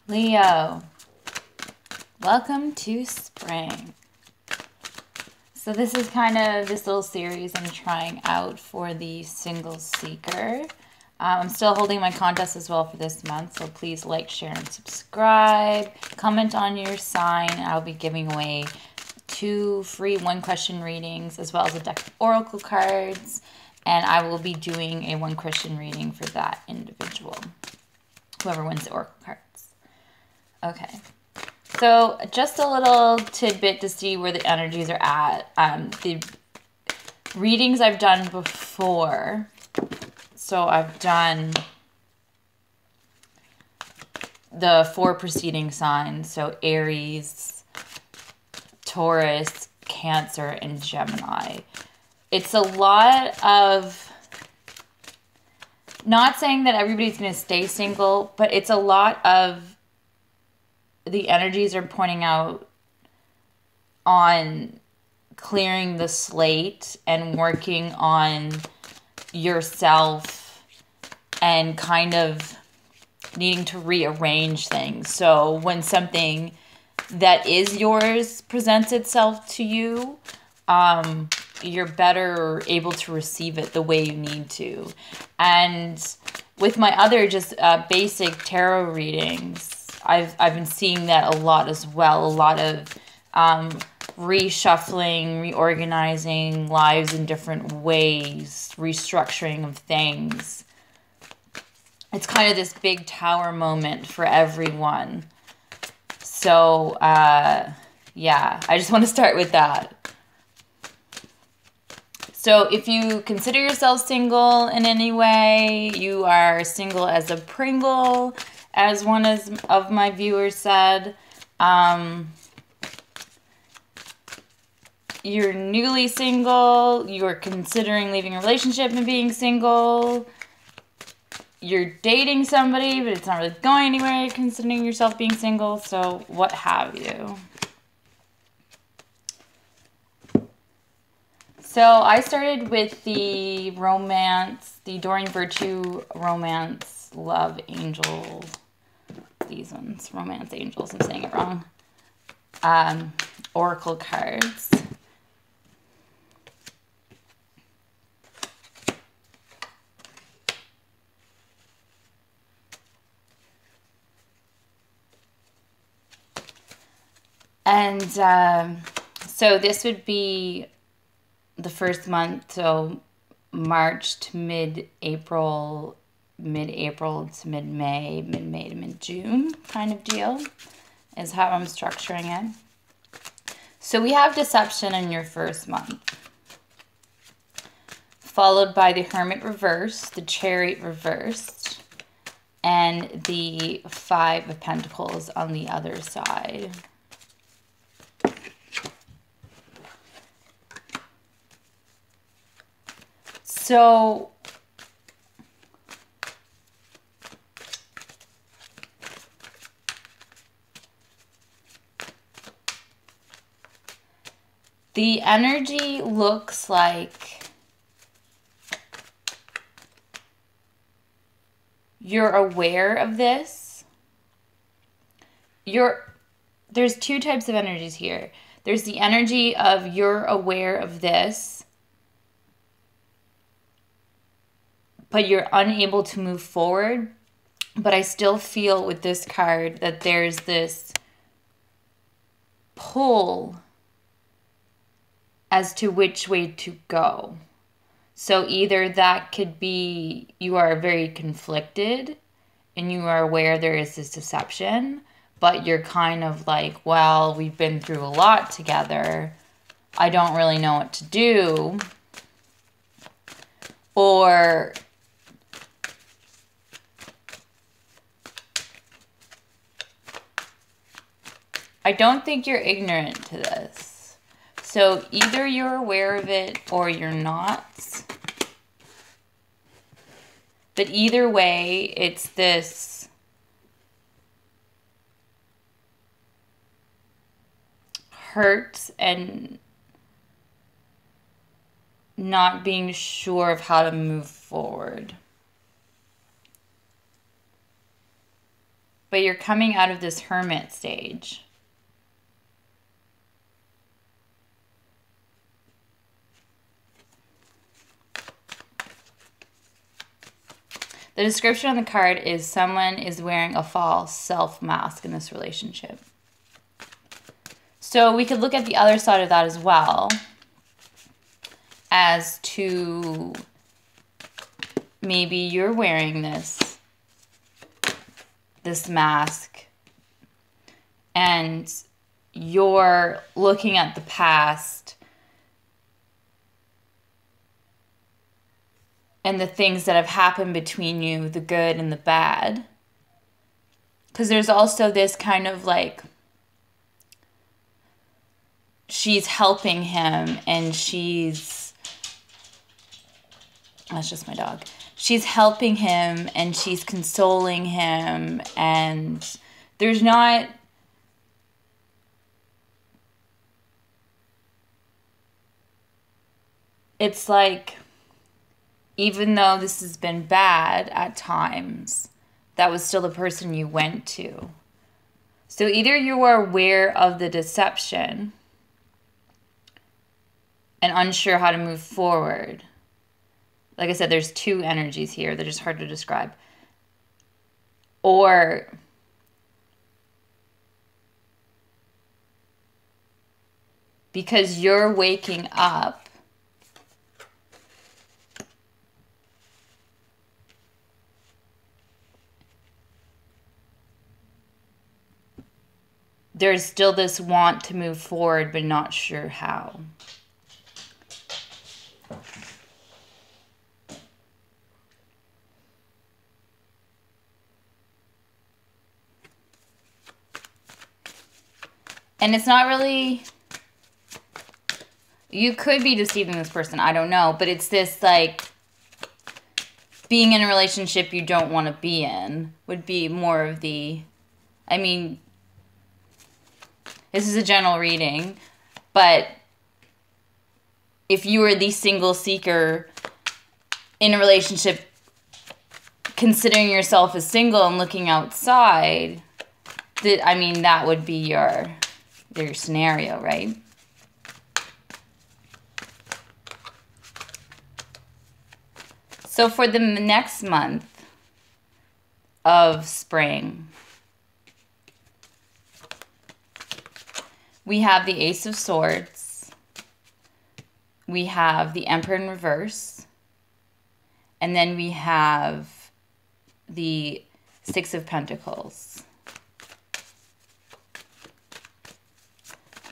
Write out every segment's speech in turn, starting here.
Leo, welcome to spring. So this is kind of this little series I'm trying out for the single seeker. I'm still holding my contest as well for this month, so please like, share, and subscribe. Comment on your sign. I'll be giving away 2 free 1-question readings as well as a deck of oracle cards, and I will be doing a 1-question reading for that individual, whoever wins the oracle cards. Okay, so just a little tidbit to see where the energies are at. The readings I've done before, so I've done the 4 preceding signs, so Aries, Taurus, Cancer, and Gemini. It's a lot of, not saying that everybody's going to stay single, but it's a lot of, the energies are pointing out on clearing the slate and working on yourself and kind of needing to rearrange things. So when something that is yours presents itself to you, you're better able to receive it the way you need to. And with my other just basic tarot readings, I've been seeing that a lot as well. A lot of reshuffling, reorganizing lives in different ways, restructuring of things. It's kind of this big tower moment for everyone. So, yeah, I just want to start with that. So if you consider yourself single in any way, you are single as a Pringle, as one of my viewers said. You're newly single, you're considering leaving a relationship and being single, you're dating somebody, but it's not really going anywhere, you're considering yourself being single, so what have you. So I started with the romance, the Doreen Virtue romance, love angel, these ones, romance angels, I'm saying it wrong, oracle cards. And so this would be the first month, so March to mid-April to mid-May, mid-May to mid-June kind of deal is how I'm structuring it. So we have deception in your first month, followed by the Hermit reversed, the Chariot reversed, and the 5 of Pentacles on the other side. So the energy looks like you're aware of this. There's 2 types of energies here. There's the energy of you're aware of this, but you're unable to move forward. But I still feel with this card that there's this pull as to which way to go. So either that could be you are very conflicted and you are aware there is this deception, but you're kind of like, well, we've been through a lot together. I don't really know what to do. Or I don't think you're ignorant to this. So either you're aware of it or you're not. But either way, it's this hurt and not being sure of how to move forward. but you're coming out of this hermit stage. The description on the card is someone is wearing a false self-mask in this relationship. So we could look at the other side of that as well, as to maybe you're wearing this mask and you're looking at the past and the things that have happened between you, the good and the bad. Because there's also this kind of like, she's helping him and she's, that's just my dog. She's helping him and she's consoling him, and there's not, it's like, even though this has been bad at times, that was still the person you went to. So either you are aware of the deception and unsure how to move forward. Like I said, there's two energies here. They're just hard to describe. Or because you're waking up, there's still this want to move forward, but not sure how. And it's not really, you could be deceiving this person, I don't know, but it's this like, being in a relationship you don't want to be in would be more of the, I mean, this is a general reading, but if you were the single seeker in a relationship, considering yourself as single and looking outside, that, I mean, that would be your scenario, right? So for the next month of spring, we have the Ace of Swords, we have the Emperor in reverse, and then we have the Six of Pentacles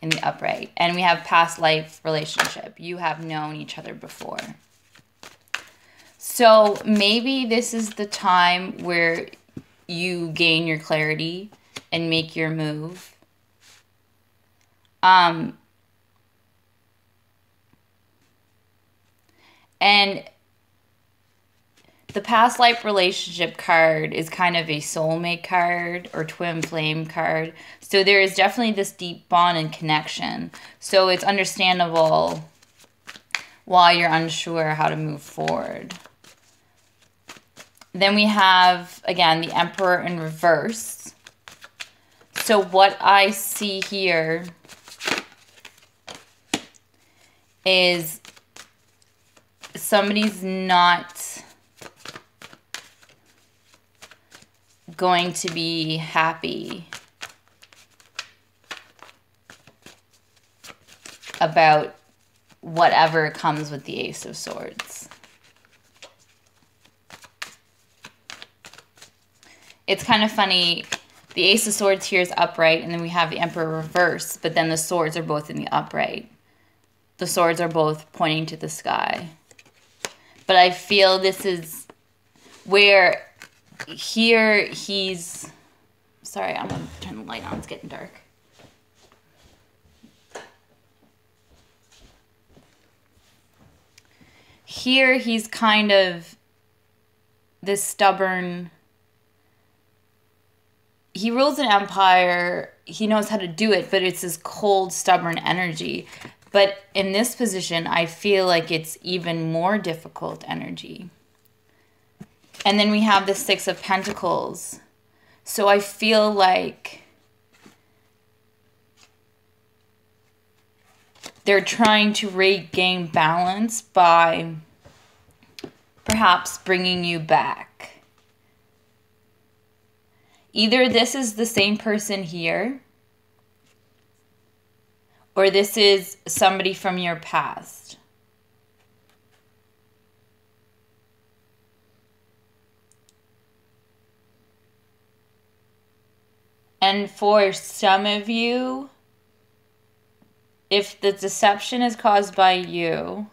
in the upright. And we have past life relationship. You have known each other before. So maybe this is the time where you gain your clarity and make your move. And the past life relationship card is kind of a soulmate card or twin flame card. So there is definitely this deep bond and connection. So it's understandable why you're unsure how to move forward. Then we have, again, the Emperor in reverse. So what I see here is somebody's not going to be happy about whatever comes with the Ace of Swords. It's kind of funny. The Ace of Swords here is upright, and then we have the Emperor reverse, but then the swords are both in the upright. The swords are both pointing to the sky. But I feel this is where here he's... Sorry, I'm going to turn the light on. It's getting dark. Here he's kind of this stubborn... He rules an empire. He knows how to do it, but it's this cold, stubborn energy. But in this position, I feel like it's even more difficult energy. And then we have the Six of Pentacles. So I feel like they're trying to regain balance by perhaps bringing you back. Either this is the same person here, or this is somebody from your past. And for some of you, if the deception is caused by you,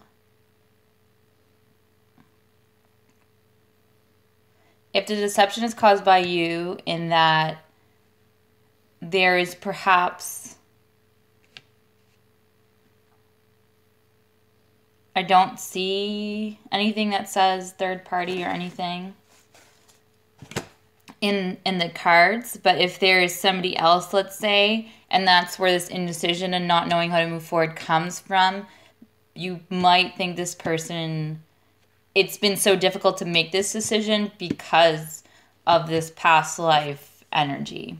in that there is perhaps, I don't see anything that says third party or anything in the cards, but if there is somebody else, let's say, and that's where this indecision and not knowing how to move forward comes from, you might think this person, it's been so difficult to make this decision because of this past life energy.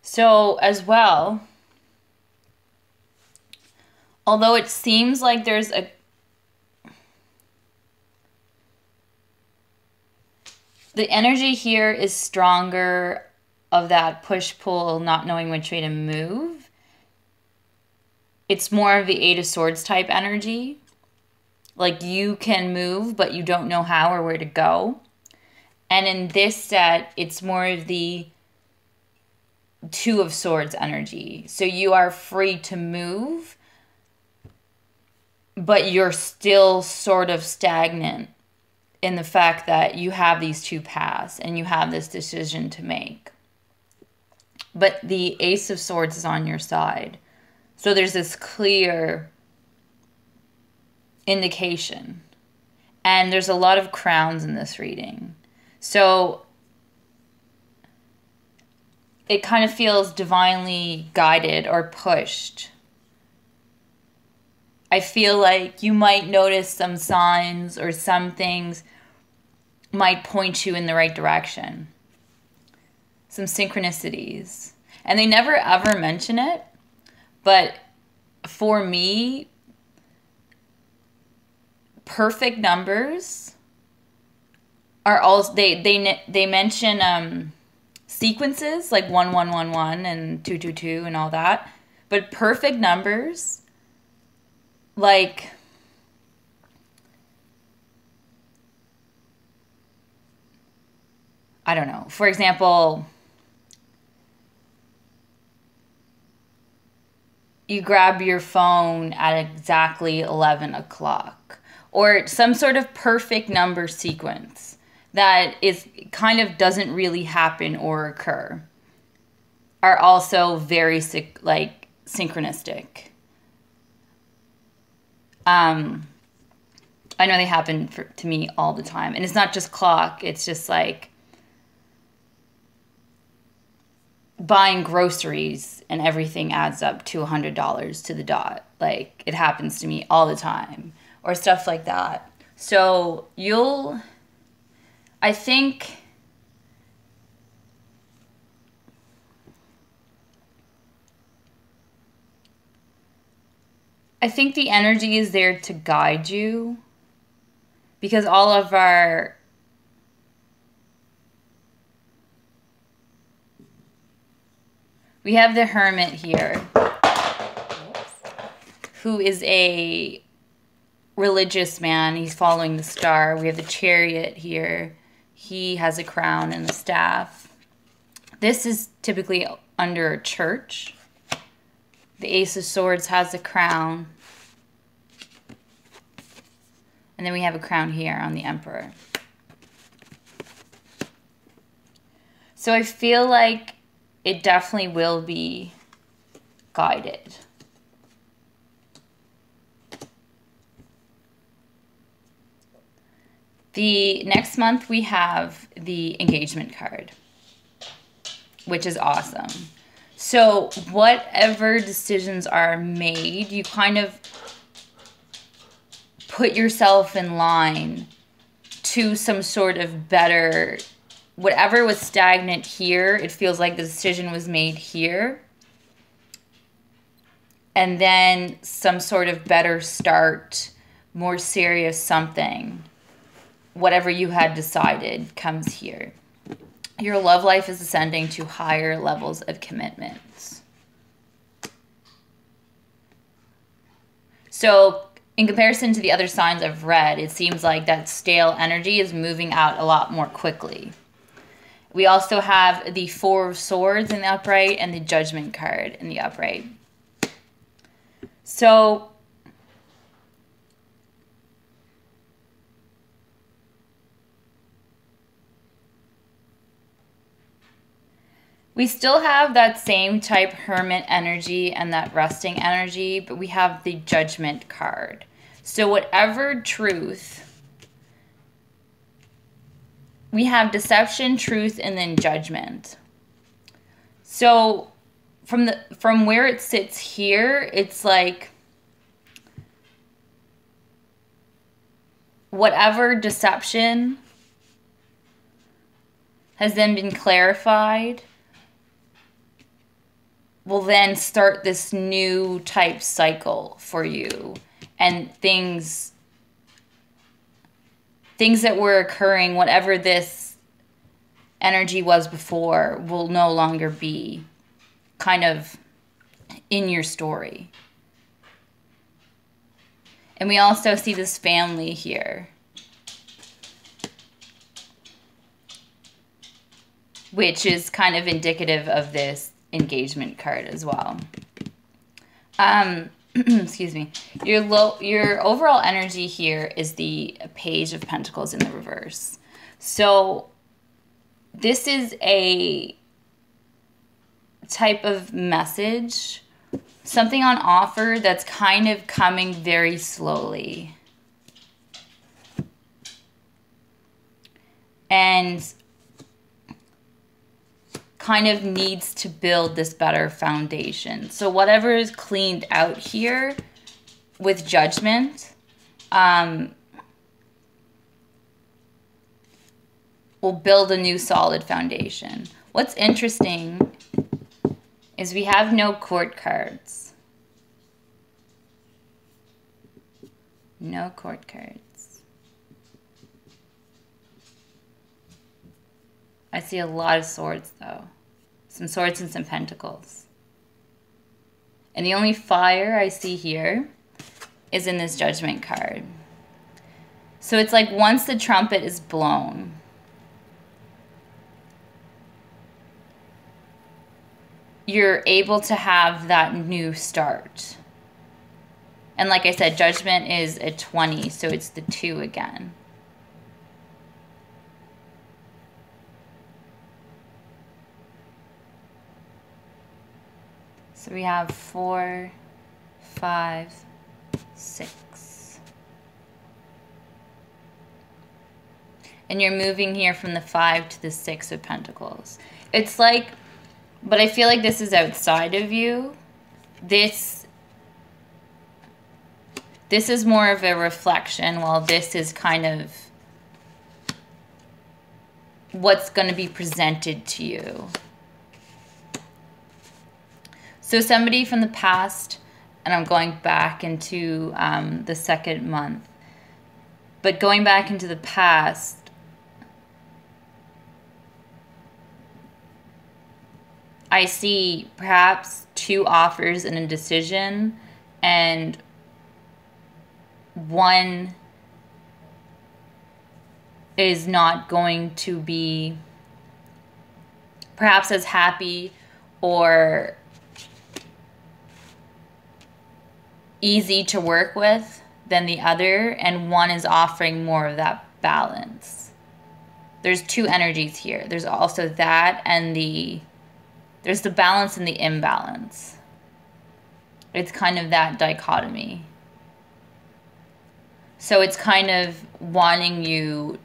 So as well, although it seems like there's the energy here is stronger of that push-pull, not knowing which way to move. It's more of the Eight of Swords type energy. Like you can move, but you don't know how or where to go. And in this set, it's more of the Two of Swords energy. So you are free to move, but you're still sort of stagnant in the fact that you have these two paths and you have this decision to make. But the Ace of Swords is on your side. So there's this clear indication. And there's a lot of crowns in this reading. So it kind of feels divinely guided or pushed. I feel like you might notice some signs or some things might point you in the right direction. Some synchronicities. And they never ever mention it, but for me, perfect numbers are also, they mention sequences like 1111 and 222 and all that, but perfect numbers, like I don't know, for example, you grab your phone at exactly 11 o'clock, or some sort of perfect number sequence that is kind of doesn't really happen or occur, are also very like synchronistic. I know they happen to me all the time, and it's not just clock, it's just like buying groceries and everything adds up to $100 to the dot. Like, it happens to me all the time, or stuff like that. So I think the energy is there to guide you, because all of we have the Hermit here, who is a religious man. He's following the star. We have the Chariot here. He has a crown and a staff. This is typically under a church. The Ace of Swords has a crown. And then we have a crown here on the Emperor. So I feel like it definitely will be guided. The next month we have the engagement card, which is awesome. So whatever decisions are made, you kind of put yourself in line to some sort of better, whatever was stagnant here, it feels like the decision was made here. And then some sort of better start, more serious something, whatever you had decided comes here. Your love life is ascending to higher levels of commitments. So in comparison to the other signs I've read, it seems like that stale energy is moving out a lot more quickly. We also have the Four of Swords in the upright and the Judgment card in the upright. So we still have that same type Hermit energy and that resting energy, but we have the Judgment card. So whatever truth, we have deception, truth, and then judgment. So from where it sits here, it's like whatever deception has then been clarified will then start this new type cycle for you, and things that were occurring, whatever this energy was before, will no longer be kind of in your story. And we also see this family here, which is kind of indicative of this engagement card as well. Excuse me. Your overall energy here is the Page of Pentacles in the reverse. So this is a type of message, something on offer that's kind of coming very slowly. And kind of needs to build this better foundation. So whatever is cleaned out here with Judgment will build a new solid foundation. What's interesting is we have no court cards. No court cards. I see a lot of swords though. Some swords and some pentacles. And the only fire I see here is in this Judgment card. So it's like once the trumpet is blown, you're able to have that new start. And like I said, Judgment is a 20, so it's the 2 again. So we have 4, 5, 6. And you're moving here from the 5 to the 6 of Pentacles. It's like, but I feel like this is outside of you. This is more of a reflection, while this is kind of what's going to be presented to you. So somebody from the past, and I'm going back into the second month, but going back into the past, I see perhaps 2 offers and a decision, and one is not going to be perhaps as happy or easy to work with than the other, and one is offering more of that balance. There's 2 energies here. There's also that, and there's the balance and the imbalance. It's kind of that dichotomy. So it's kind of wanting you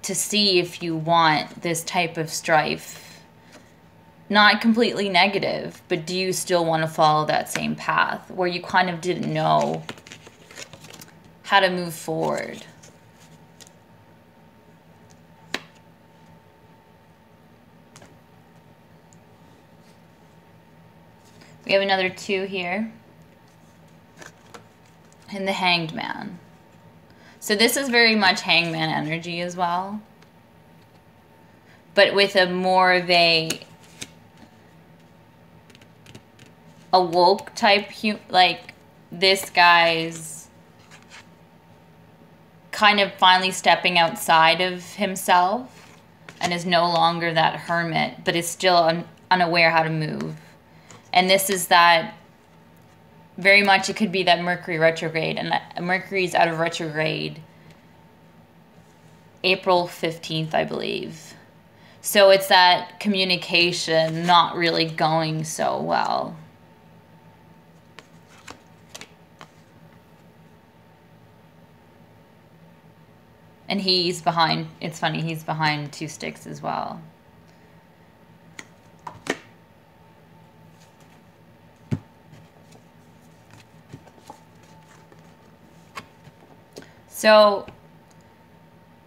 to see if you want this type of strife not completely negative, but do you still want to follow that same path where you kind of didn't know how to move forward? We have another 2 here. And the Hanged Man. So this is very much Hangman energy as well. But with a more of a woke type, like this guy's kind of finally stepping outside of himself and is no longer that hermit, but is still unaware how to move. And this is that, very much it could be that Mercury retrograde, and Mercury's out of retrograde April 15th, I believe. So it's that communication not really going so well. And he's behind, it's funny, he's behind 2 sticks as well. So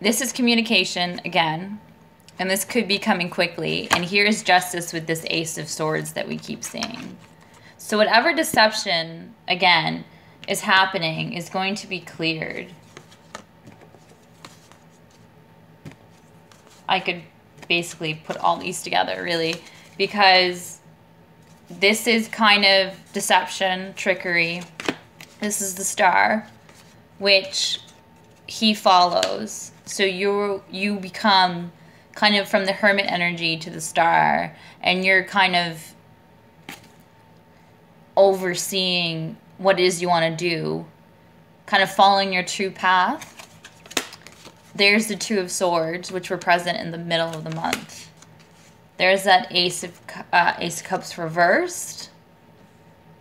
this is communication again, and this could be coming quickly. And here's justice with this Ace of Swords that we keep seeing. So whatever deception, again, is happening is going to be cleared. I could basically put all these together, really, because this is kind of deception, trickery. This is the Star, which he follows. So you become kind of from the Hermit energy to the Star, and you're kind of overseeing what it is you want to do, kind of following your true path. There's the 2 of Swords, which were present in the middle of the month. There's that Ace of Cups reversed,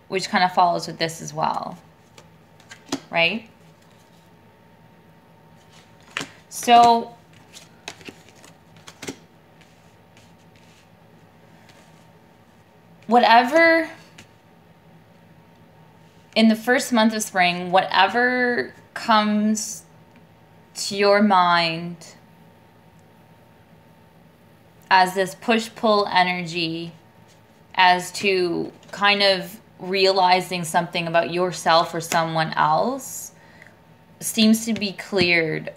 which kind of follows with this as well, right? So whatever, in the first month of spring, whatever comes to your mind as this push-pull energy, as to kind of realizing something about yourself or someone else, seems to be cleared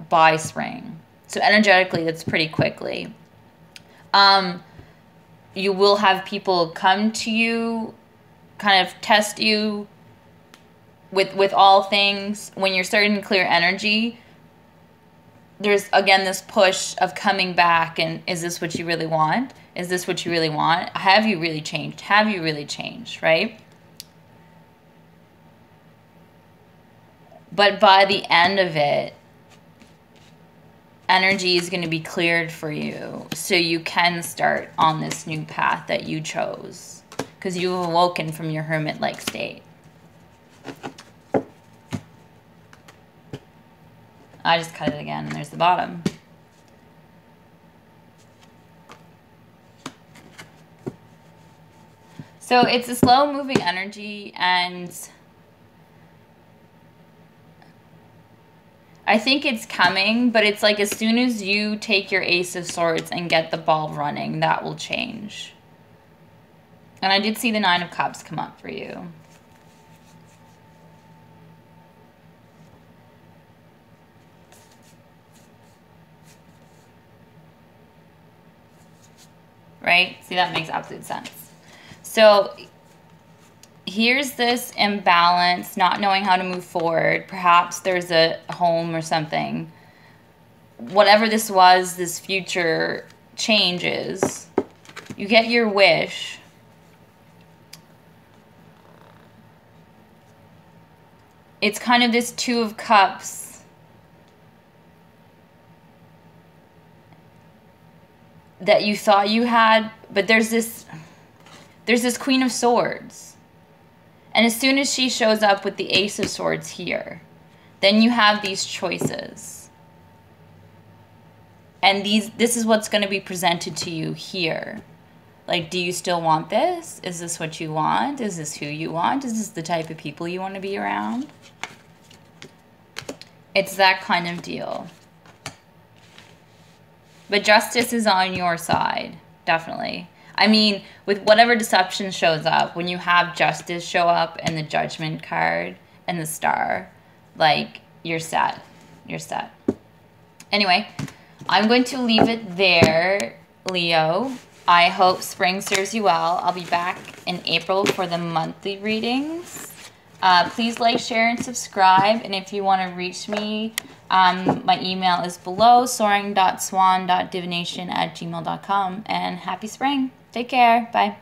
by spring. So energetically, that's pretty quickly. You will have people come to you, kind of test you with all things. When you're starting to clear energy, there's, again, this push of coming back and, is this what you really want? Is this what you really want? Have you really changed? Have you really changed, right? But by the end of it, energy is going to be cleared for you, so you can start on this new path that you chose, because you've awoken from your hermit-like state. I just cut it again, and there's the bottom. So it's a slow-moving energy, and I think it's coming, but it's like as soon as you take your Ace of Swords and get the ball running, that will change. And I did see the 9 of Cups come up for you. Right? See, that makes absolute sense. So here's this imbalance, not knowing how to move forward. Perhaps there's a home or something. Whatever this was, this future changes. You get your wish. It's kind of this 2 of Cups. That you thought you had, but there's this Queen of Swords. And as soon as she shows up with the Ace of Swords here, then you have these choices. And this is what's going to be presented to you here. Like, do you still want this? Is this what you want? Is this who you want? Is this the type of people you want to be around? It's that kind of deal. But justice is on your side, definitely. I mean, with whatever deception shows up, when you have justice show up and the judgment card and the star, like, you're set. You're set. Anyway, I'm going to leave it there, Leo. I hope spring serves you well. I'll be back in April for the monthly readings. Please like, share, and subscribe. And if you want to reach me, my email is below, soaring.swan.divination@gmail.com. And happy spring. Take care. Bye.